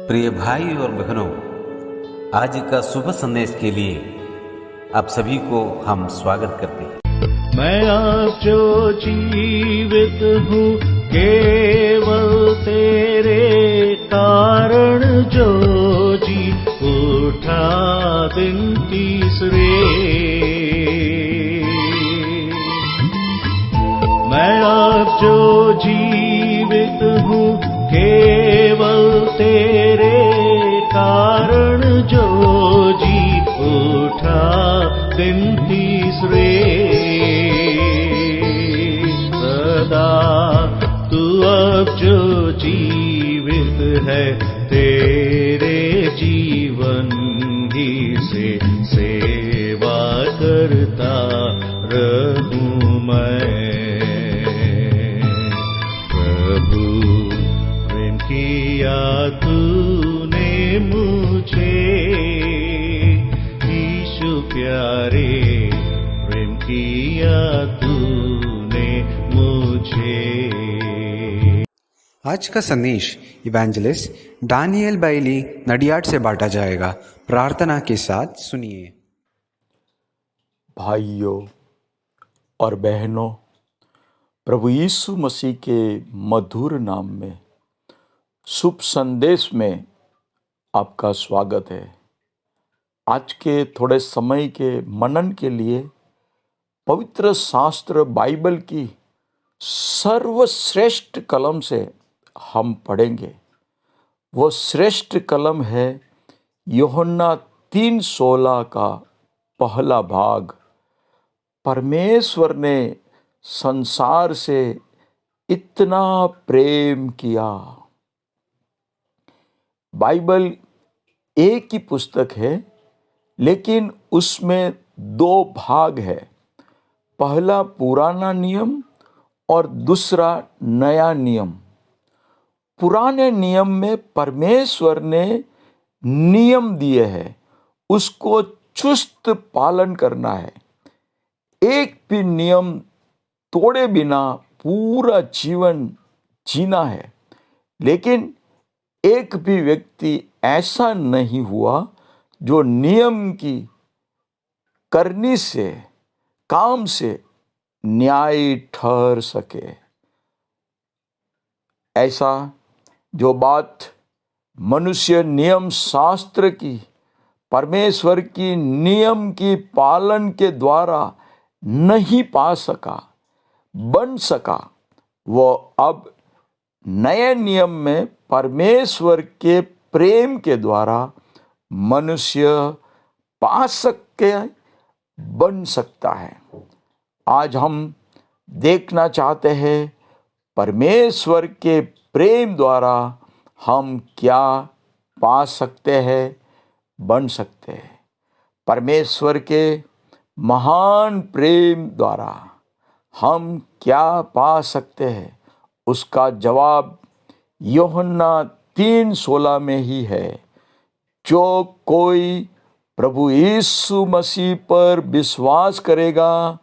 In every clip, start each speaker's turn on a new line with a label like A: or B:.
A: प्रिय भाई और बहनों, आज का शुभ संदेश के लिए आप सभी को हम स्वागत करते हैं।
B: मैं आज जो जीवित हूँ केवल तेरे कारण, जो जी उठा दिन तीसरे। मैं आज जो जीवित हूँ केवल तेरे कारण, जो जी उठा दिन तीसरे। सदा तू अब जो जीवित है, तेरे जीवन ही से सेवा करता रहूं मैं। प्रभु प्रेम किया तूने मुझे, यीशु प्यारे प्रेम किया तूने मुझे।
C: आज का संदेश इवेंजलिस्ट दानियल बैली नडियाड से बांटा जाएगा। प्रार्थना के साथ सुनिए।
D: भाइयों और बहनों, प्रभु यीशु मसीह के मधुर नाम में शुभ संदेश में आपका स्वागत है। आज के थोड़े समय के मनन के लिए पवित्र शास्त्र बाइबल की सर्वश्रेष्ठ कलम से हम पढ़ेंगे। वो श्रेष्ठ कलम है यूहन्ना 3:16 का पहला भाग। परमेश्वर ने संसार से इतना प्रेम किया। बाइबल एक ही पुस्तक है, लेकिन उसमें 2 भाग है। पहला पुराना नियम और दूसरा नया नियम। पुराने नियम में परमेश्वर ने नियम दिए हैं, उसको चुस्त पालन करना है। एक भी नियम तोड़े बिना पूरा जीवन जीना है। लेकिन एक भी व्यक्ति ऐसा नहीं हुआ जो नियम की करनी से, काम से न्याय ठहर सके। ऐसा जो बात मनुष्य नियम शास्त्र की, परमेश्वर की नियम की पालन के द्वारा नहीं पा सका, बन सका, वो अब नए नियम में परमेश्वर के प्रेम के द्वारा मनुष्य पा सके, बन सकता है। आज हम देखना चाहते हैं परमेश्वर के प्रेम द्वारा हम क्या पा सकते हैं, बन सकते हैं। परमेश्वर के महान प्रेम द्वारा हम क्या पा सकते हैं, उसका जवाब यूहन्ना 3:16 में ही है। जो कोई प्रभु यीशु मसीह पर विश्वास करेगा,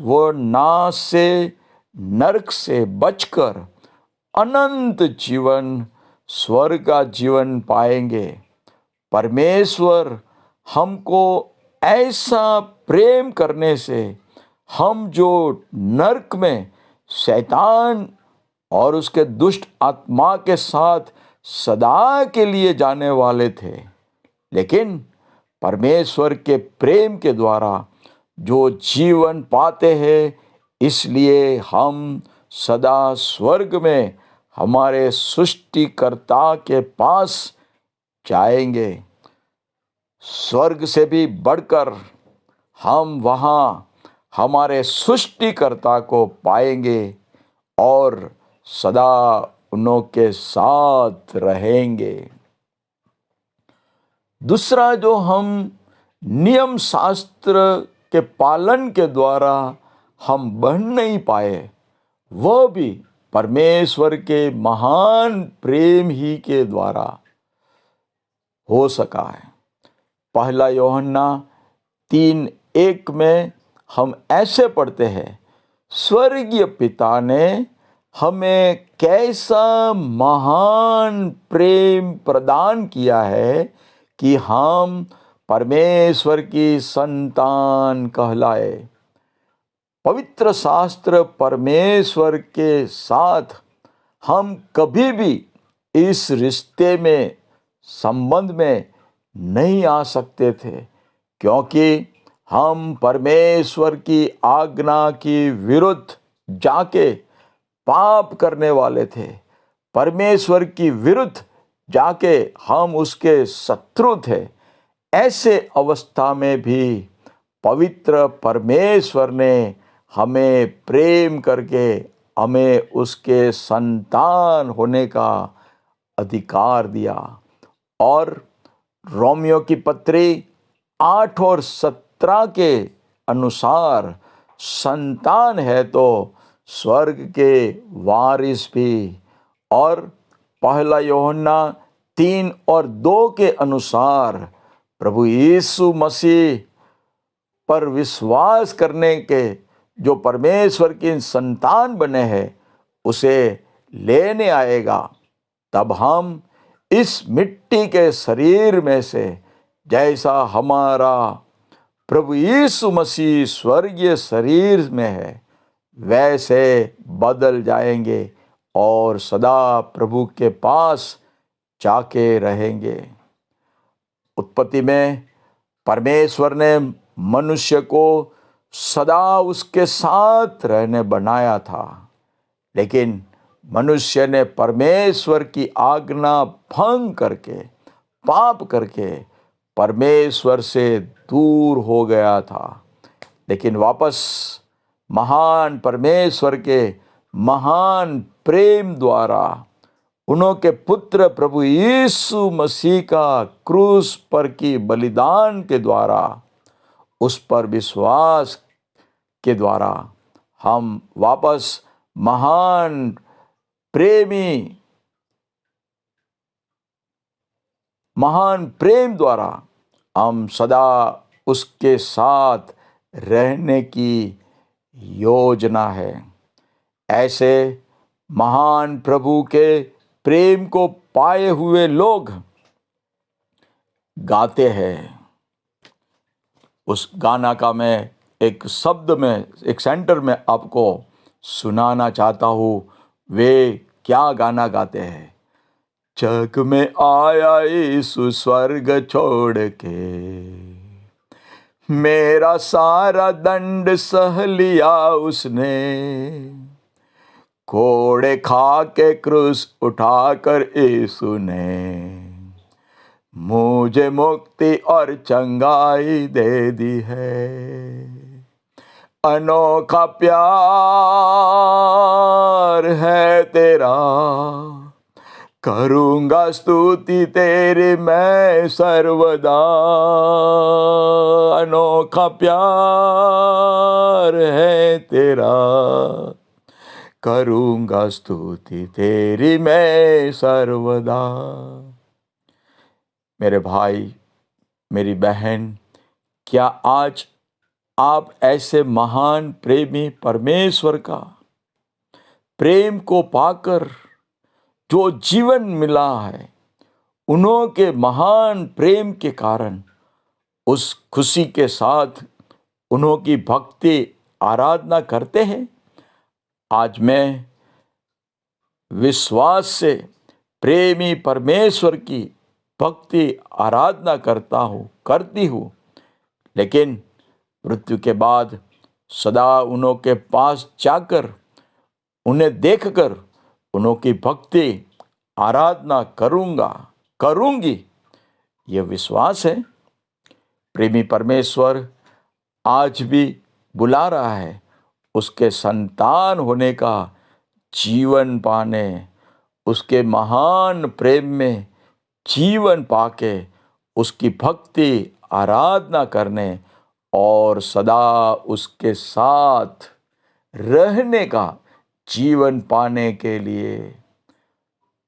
D: वो नाश से, नरक से बचकर अनंत जीवन, स्वर्ग का जीवन पाएंगे। परमेश्वर हमको ऐसा प्रेम करने से, हम जो नरक में शैतान और उसके दुष्ट आत्मा के साथ सदा के लिए जाने वाले थे, लेकिन परमेश्वर के प्रेम के द्वारा जो जीवन पाते हैं, इसलिए हम सदा स्वर्ग में हमारे सृष्टिकर्ता के पास जाएंगे। स्वर्ग से भी बढ़कर हम वहाँ हमारे सृष्टिकर्ता को पाएंगे और सदा उनके साथ रहेंगे। दूसरा, जो हम नियम शास्त्र के पालन के द्वारा हम बन नहीं पाए, वह भी परमेश्वर के महान प्रेम ही के द्वारा हो सका है। पहला यूहन्ना 3:1 में हम ऐसे पढ़ते हैं, स्वर्गीय पिता ने हमें कैसा महान प्रेम प्रदान किया है कि हम परमेश्वर की संतान कहलाए। पवित्र शास्त्र परमेश्वर के साथ हम कभी भी इस रिश्ते में, संबंध में नहीं आ सकते थे, क्योंकि हम परमेश्वर की आज्ञा की विरुद्ध जाके पाप करने वाले थे। परमेश्वर की विरुद्ध जाके हम उसके शत्रु थे। ऐसे अवस्था में भी पवित्र परमेश्वर ने हमें प्रेम करके हमें उसके संतान होने का अधिकार दिया। और रोमियो की पत्री 8 और 17 के अनुसार संतान है तो स्वर्ग के वारिस भी। और पहला यूहन्ना 3 और 2 के अनुसार प्रभु यीशु मसीह पर विश्वास करने के जो परमेश्वर की संतान बने हैं उसे लेने आएगा। तब हम इस मिट्टी के शरीर में से, जैसा हमारा प्रभु यीशु मसीह स्वर्गीय शरीर में है, वैसे बदल जाएंगे और सदा प्रभु के पास जाके रहेंगे। उत्पत्ति में परमेश्वर ने मनुष्य को सदा उसके साथ रहने बनाया था, लेकिन मनुष्य ने परमेश्वर की आज्ञा भंग करके, पाप करके परमेश्वर से दूर हो गया था। लेकिन वापस महान परमेश्वर के महान प्रेम द्वारा उनके पुत्र प्रभु यीशु मसीह का क्रूस पर की बलिदान के द्वारा, उस पर विश्वास के द्वारा हम वापस महान प्रेम द्वारा हम सदा उसके साथ रहने की योजना है। ऐसे महान प्रभु के प्रेम को पाए हुए लोग गाते हैं। उस गाना का मैं एक शब्द में, एक सेंटर में आपको सुनाना चाहता हूँ। वे क्या गाना गाते हैं? जग में आया यीशु स्वर्ग छोड़ के, मेरा सारा दंड सह लिया उसने। कोड़े खा के क्रूस उठाकर यीशु ने मुझे मुक्ति और चंगाई दे दी है। अनोखा प्यार है तेरा, करूँगा स्तुति तेरी मैं सर्वदा। अनोखा प्यार है तेरा, करूँगा स्तुति तेरी मैं सर्वदा। मेरे भाई, मेरी बहन, क्या आज आप ऐसे महान प्रेमी परमेश्वर का प्रेम को पाकर जो जीवन मिला है, उन्होंने महान प्रेम के कारण उस खुशी के साथ उन्होंने भक्ति आराधना करते हैं? आज मैं विश्वास से प्रेमी परमेश्वर की भक्ति आराधना करती हूँ, लेकिन मृत्यु के बाद सदा उनके पास जाकर, उन्हें देखकर उनकी भक्ति आराधना करूँगी, ये विश्वास है। प्रेमी परमेश्वर आज भी बुला रहा है उसके संतान होने का जीवन पाने, उसके महान प्रेम में जीवन पाके उसकी भक्ति आराधना करने और सदा उसके साथ रहने का जीवन पाने के लिए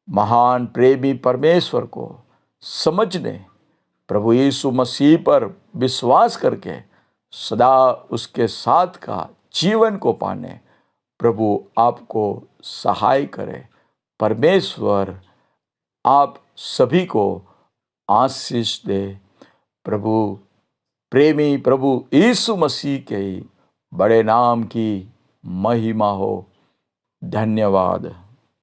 D: महान प्रेमी परमेश्वर को समझने, प्रभु यीशु मसीह पर विश्वास करके सदा उसके साथ का जीवन को पाने प्रभु आपको सहाय करे। परमेश्वर आप सभी को आशीष दे। प्रभु प्रेमी प्रभु यीशु मसीह के बड़े नाम की महिमा हो। धन्यवाद।